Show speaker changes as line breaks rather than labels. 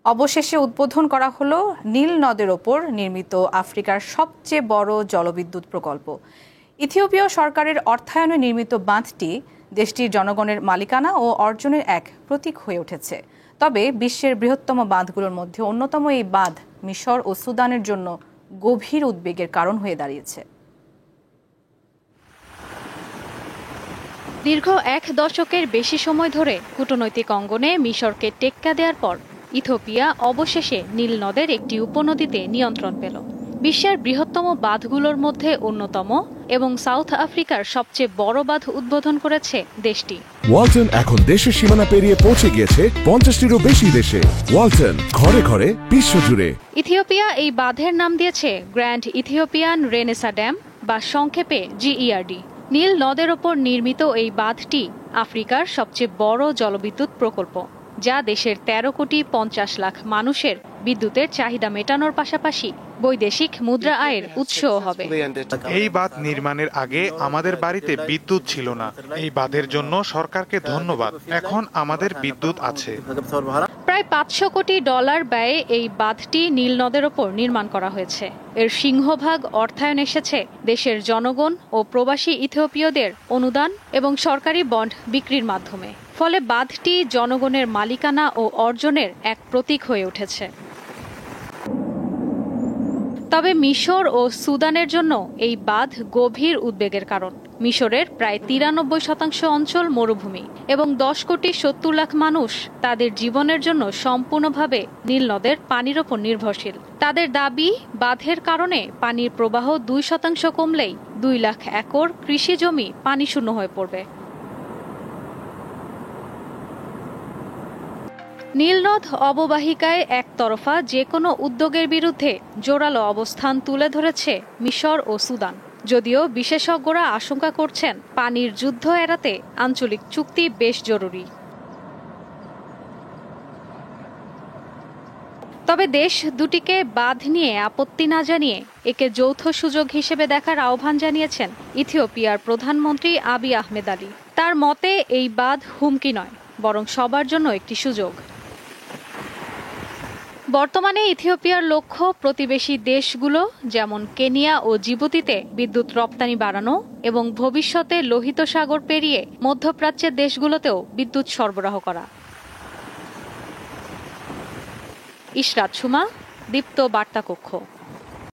অবশেষে উদ্বোধন করা হলো নীল নদের ওপর নির্মিত আফ্রিকার সবচেয়ে বড় জলবিদ্যুৎ প্রকল্প। ইথিওপীয় সরকারের অর্থায়নে নির্মিত বাঁধটি দেশটির জনগণের মালিকানা ও অর্জনের এক প্রতীক হয়ে উঠেছে। তবে বিশ্বের বৃহত্তম বাঁধগুলোর মধ্যে অন্যতম এই বাঁধ মিশর ও সুদানের জন্য গভীর উদ্বেগের কারণ হয়ে দাঁড়িয়েছে।
দীর্ঘ ১ দশকের বেশি সময় ধরে কূটনৈতিক অঙ্গনে মিশরকে টেক্কা দেওয়ার পর ইথিওপিয়া অবশেষে নীল নদের একটি উপনদীতে নিয়ন্ত্রণ পেল। বিশ্বের বৃহত্তম বাঁধগুলোর মধ্যে অন্যতম এবং সাউথ আফ্রিকার সবচেয়ে বড় বাঁধ উদ্বোধন করেছে দেশটি।
ওয়ালটন এখন দেশের সীমানা পেরিয়ে পৌঁছে গিয়েছে ৫০টিরও বেশি দেশে। ওয়ালটন, ঘরে ঘরে, বিশ্বজুড়ে।
ইথিওপিয়া এই বাঁধের নাম দিয়েছে গ্র্যান্ড ইথিওপিয়ান রেনেসা ড্যাম বা সংক্ষেপে GERD। নীল নদের ওপর নির্মিত এই বাঁধটি আফ্রিকার সবচেয়ে বড় জলবিদ্যুৎ প্রকল্প, যা দেশের ১৩,৫০,০০,০০০ মানুষের বিদ্যুতের চাহিদা মেটানোর পাশাপাশি বৈদেশিক মুদ্রা আয়ের উৎসও হবে।
এই বাঁধ নির্মাণের আগে আমাদের বাড়িতে বিদ্যুৎ ছিল না। এই বাঁধের জন্য সরকারকে ধন্যবাদ। এখন আমাদের বিদ্যুৎ আছে।
প্রায় $৫০০ কোটি ব্যয়ে এই বাঁধটি নীল নদের ওপর নির্মাণ করা হয়েছে। এর সিংহভাগ অর্থায়ন এসেছে দেশের জনগণ ও প্রবাসী ইথিওপীয়দের অনুদান এবং সরকারি বন্ড বিক্রির মাধ্যমে। ফলে বাঁধটি জনগণের মালিকানা ও অর্জনের এক প্রতীক হয়ে উঠেছে। তবে মিশর ও সুদানের জন্য এই বাঁধ গভীর উদ্বেগের কারণ। মিশরের প্রায় ৯৩% অঞ্চল মরুভূমি এবং ১০,৭০,০০,০০০ মানুষ তাদের জীবনের জন্য সম্পূর্ণভাবে নীল নদের পানির ওপর নির্ভরশীল। তাদের দাবি, বাঁধের কারণে পানির প্রবাহ ২% কমলেই ২ লাখ একর কৃষি জমি পানিশূন্য হয়ে পড়বে। নীলনদ অববাহিকায় একতরফা যে কোনো উদ্যোগের বিরুদ্ধে জোরালো অবস্থান তুলে ধরেছে মিশর ও সুদান। যদিও বিশেষজ্ঞরা আশঙ্কা করছেন পানির যুদ্ধ এড়াতে আঞ্চলিক চুক্তি বেশ জরুরি। তবে দেশ দুটিকে বাঁধ নিয়ে আপত্তি না জানিয়ে একে যৌথ সুযোগ হিসেবে দেখার আহ্বান জানিয়েছেন ইথিওপিয়ার প্রধানমন্ত্রী আবিই আহমেদ আলী। তার মতে এই বাঁধ হুমকি নয়, বরং সবার জন্য একটি সুযোগ। বর্তমানে ইথিওপিয়ার লক্ষ্য প্রতিবেশী দেশগুলো যেমন কেনিয়া ও জিবুতিতে বিদ্যুৎ রপ্তানি বাড়ানো এবং ভবিষ্যতে লোহিত সাগর পেরিয়ে মধ্যপ্রাচ্যের দেশগুলোতেও বিদ্যুৎ সরবরাহ করা। ইশরাত সুমা, দীপ্ত বার্তা কক্ষ।